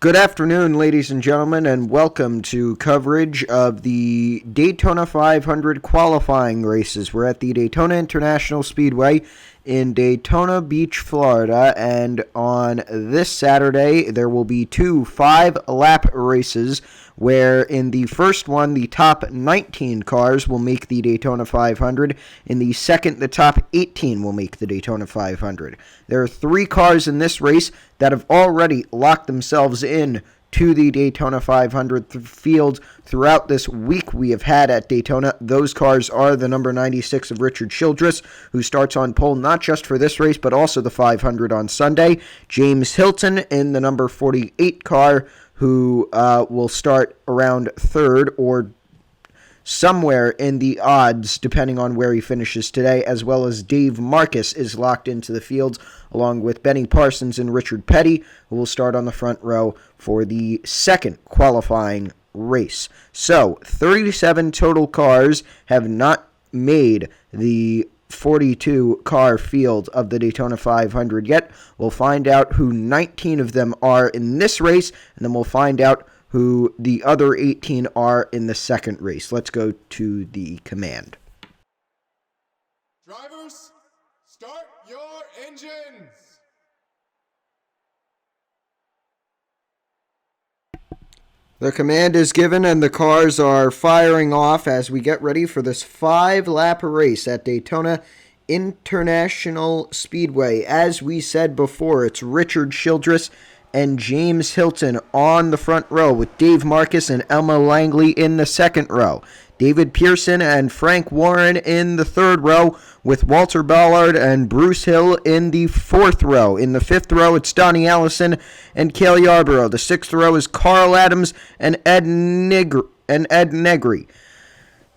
Good afternoon, ladies and gentlemen, and welcome to coverage of the Daytona 500 qualifying races. We're at the Daytona International Speedway in Daytona Beach, Florida, and on this Saturday there will be two 5-lap races where in the first one the top 19 cars will make the Daytona 500. In the second, the top 18 will make the Daytona 500. There are 3 cars in this race that have already locked themselves in to the Daytona 500 field throughout this week we have had at Daytona. Those cars are the number 96 of Richard Childress, who starts on pole not just for this race but also the 500 on Sunday. James Hilton in the number 48 car, who will start around third or somewhere in the odds, depending on where he finishes today, as well as Dave Marcus is locked into the field, along with Benny Parsons and Richard Petty, who will start on the front row for the second qualifying race. So, 37 total cars have not made the 42-car field of the Daytona 500 yet. We'll find out who 19 of them are in this race, and then we'll find out who the other 18 are in the second race. Let's go to the command. Drivers, start your engines! The command is given and the cars are firing off as we get ready for this 5-lap race at Daytona International Speedway. As we said before, it's Richard Childress and James Hilton on the front row, with Dave Marcus and Elmo Langley in the second row. David Pearson and Frank Warren in the third row, with Walter Ballard and Bruce Hill in the fourth row. In the fifth row, it's Donnie Allison and Cale Yarborough. The sixth row is Carl Adams and Ed Negri.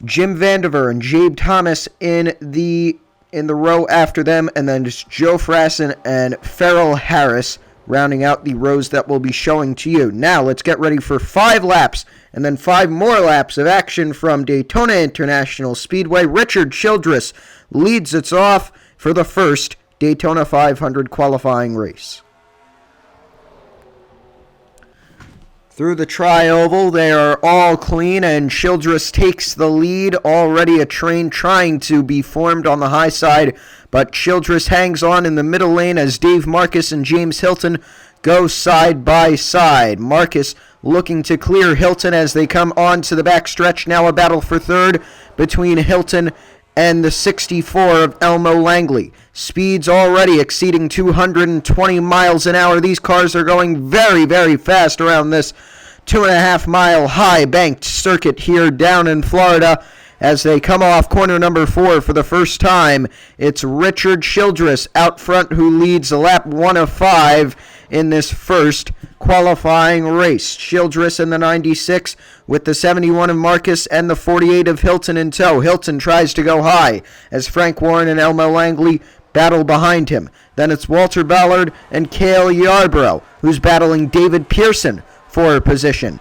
Jim Vandiver and Jabe Thomas in the row after them, and then just Joe Frassen and Farrell Harris rounding out the rows that we'll be showing to you. Now, let's get ready for 5 laps and then 5 more laps of action from Daytona International Speedway. Richard Childress leads us off for the first Daytona 500 qualifying race. Through the tri-oval, they are all clean, and Childress takes the lead. Already a train trying to be formed on the high side, but Childress hangs on in the middle lane as Dave Marcus and James Hilton go side by side. Marcus looking to clear Hilton as they come on to the backstretch. Now a battle for third between Hilton and the 64 of Elmo Langley. Speeds already exceeding 220 miles an hour. These cars are going very, very fast around this 2.5-mile high banked circuit here down in Florida. As they come off corner number 4 for the first time, it's Richard Childress out front who leads lap 1 of 5 in this first qualifying race. Childress in the 96 with the 71 of Marcus and the 48 of Hilton in tow. Hilton tries to go high as Frank Warren and Elmo Langley battle behind him. Then it's Walter Ballard and Cale Yarborough who's battling David Pearson for position.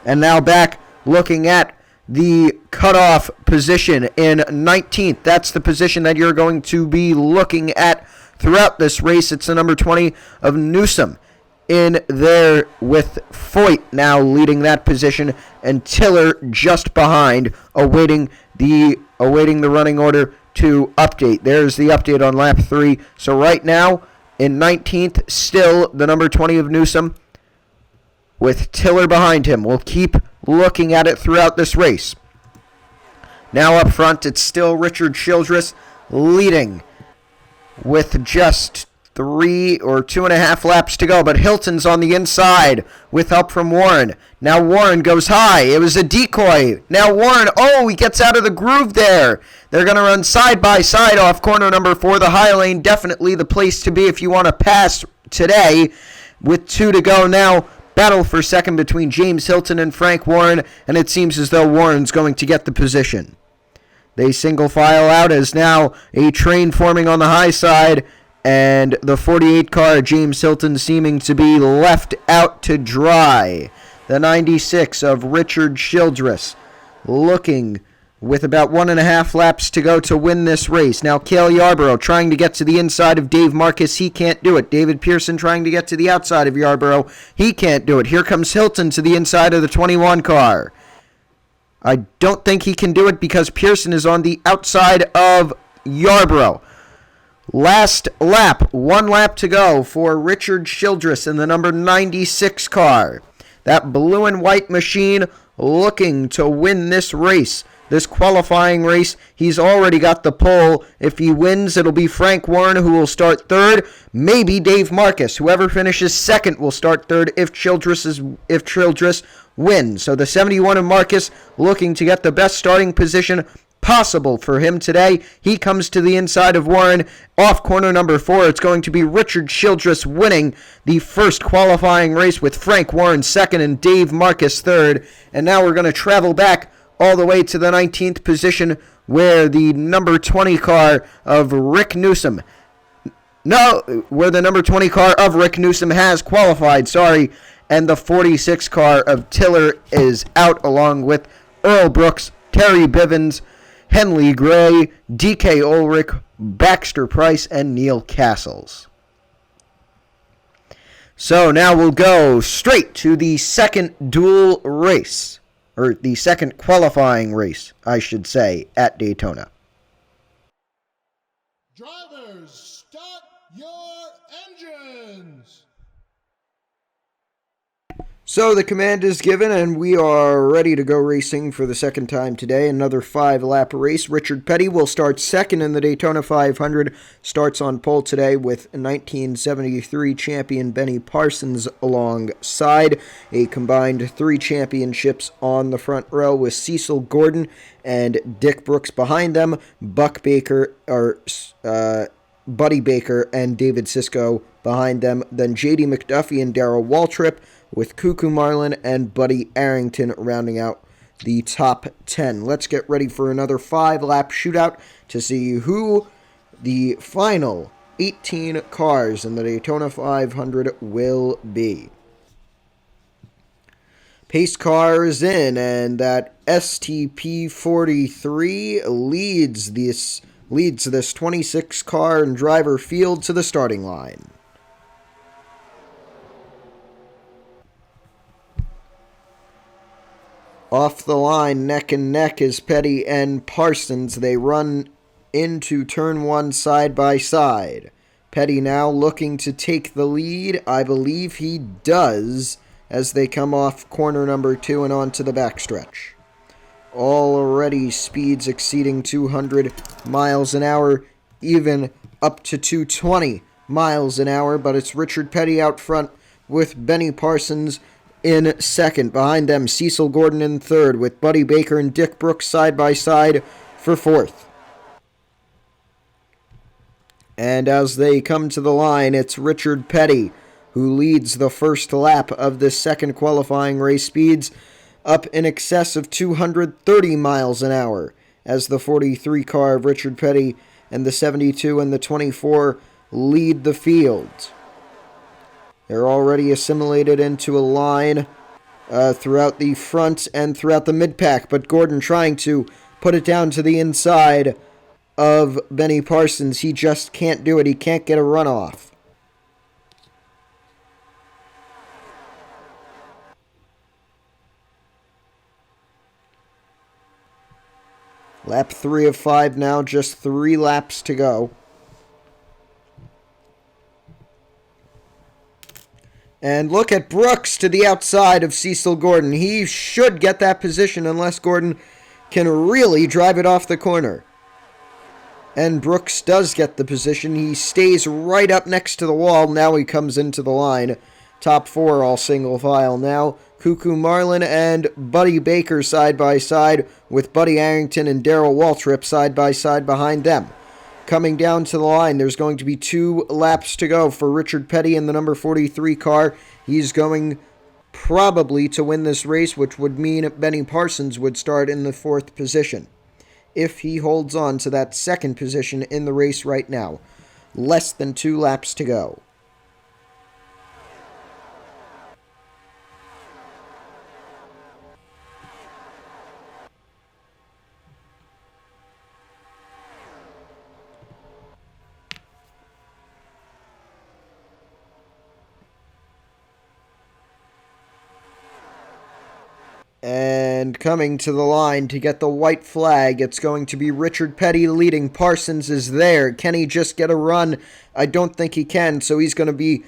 And now back looking at the cutoff position in 19th. That's the position that you're going to be looking at throughout this race. It's the number 20 of Newsom in there, with Foyt now leading that position and Tiller just behind, awaiting the running order to update. There's the update on lap 3. So right now in 19th, still the number 20 of Newsom with Tiller behind him. We'll keep looking at it throughout this race. Now up front, it's still Richard Childress leading with just 3 or 2.5 laps to go, but Hilton's on the inside with help from Warren. Now Warren goes high. It was a decoy. Now Warren, he gets out of the groove there. They're going to run side by side off corner number 4. The high lane, definitely the place to be if you want to pass today. With 2 to go now, battle for second between James Hilton and Frank Warren, and it seems as though Warren's going to get the position. They single file out as now a train forming on the high side, and the 48 car, James Hilton, seeming to be left out to dry. The 96 of Richard Childress looking with about 1.5 laps to go to win this race. Now Cale Yarborough trying to get to the inside of Dave Marcus. He can't do it. David Pearson trying to get to the outside of Yarborough. He can't do it. Here comes Hilton to the inside of the 21 car. I don't think he can do it because Pearson is on the outside of Yarborough. Last lap, 1 lap to go for Richard Childress in the number 96 car. That blue and white machine looking to win this race, this qualifying race. He's already got the pole. If he wins, it'll be Frank Warren who will start third. Maybe Dave Marcus. Whoever finishes second will start third if Childress wins. So the 71 of Marcus looking to get the best starting position possible for him today. He comes to the inside of Warren off corner number 4. It's going to be Richard Childress winning the first qualifying race with Frank Warren second and Dave Marcus third. And now we're going to travel back all the way to the 19th position where the number 20 car of Rick Newsom where the number 20 car of Rick Newsom has qualified, and the 46 car of Tiller is out along with Earl Brooks, Terry Bivens, Henley Gray, DK Ulrich, Baxter Price, and Neil Castles. So now we'll go straight to the second dual race, or the second qualifying race, I should say, at Daytona. Drivers, start your engines! So the command is given, and we are ready to go racing for the second time today. Another 5-lap race. Richard Petty will start second in the Daytona 500. Starts on pole today with 1973 champion Benny Parsons alongside. A combined 3 championships on the front row with Cecil Gordon and Dick Brooks behind them. Buddy Baker and David Sisko behind them. Then J.D. McDuffie and Darrell Waltrip, with Cuckoo Marlin and Buddy Arrington rounding out the top 10. Let's get ready for another 5-lap shootout to see who the final 18 cars in the Daytona 500 will be. Pace car is in, and that STP 43 leads this 26 car and driver field to the starting line. Off the line, neck and neck, is Petty and Parsons. They run into turn 1 side by side. Petty now looking to take the lead. I believe he does as they come off corner number 2 and onto the backstretch. Already speeds exceeding 200 miles an hour, even up to 220 miles an hour, but it's Richard Petty out front with Benny Parsons in second. Behind them, Cecil Gordon in third, with Buddy Baker and Dick Brooks side by side for fourth. And as they come to the line, it's Richard Petty who leads the first lap of this second qualifying race. Speeds up in excess of 230 miles an hour as the 43 car of Richard Petty and the 72 and the 24 lead the field. They're already assimilated into a line throughout the front and throughout the mid-pack, but Gordon trying to put it down to the inside of Benny Parsons. He just can't do it. He can't get a runoff. Lap 3 of 5 now, just 3 laps to go. And look at Brooks to the outside of Cecil Gordon. He should get that position unless Gordon can really drive it off the corner. And Brooks does get the position. He stays right up next to the wall. Now he comes into the line. Top 4 all single file now. Cuckoo Marlin and Buddy Baker side by side, with Buddy Arrington and Darrell Waltrip side by side behind them. Coming down to the line, there's going to be 2 laps to go for Richard Petty in the number 43 car. He's going probably to win this race, which would mean Benny Parsons would start in the 4th position if he holds on to that 2nd position in the race right now. Less than 2 laps to go. And coming to the line to get the white flag, it's going to be Richard Petty leading. Parsons is there. Can he just get a run? I don't think he can, so he's going to be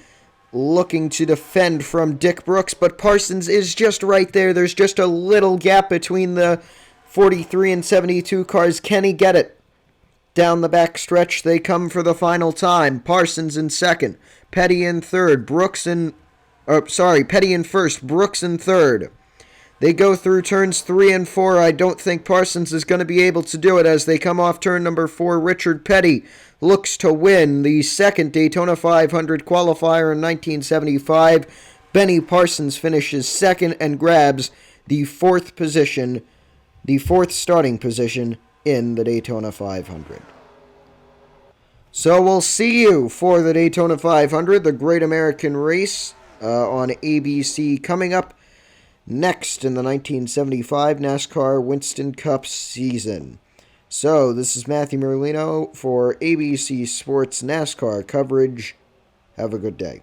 looking to defend from Dick Brooks, but Parsons is just right there. There's just a little gap between the 43 and 72 cars. Can he get it? Down the back stretch, they come for the final time. Parsons in second, Petty in third, Petty in first, Brooks in third. They go through turns 3 and 4. I don't think Parsons is going to be able to do it as they come off turn number 4. Richard Petty looks to win the second Daytona 500 qualifier in 1975. Benny Parsons finishes second and grabs the fourth starting position in the Daytona 500. So we'll see you for the Daytona 500, the Great American Race, on ABC coming up next in the 1975 NASCAR Winston Cup season. So, this is Matthew Merlino for ABC Sports NASCAR coverage. Have a good day.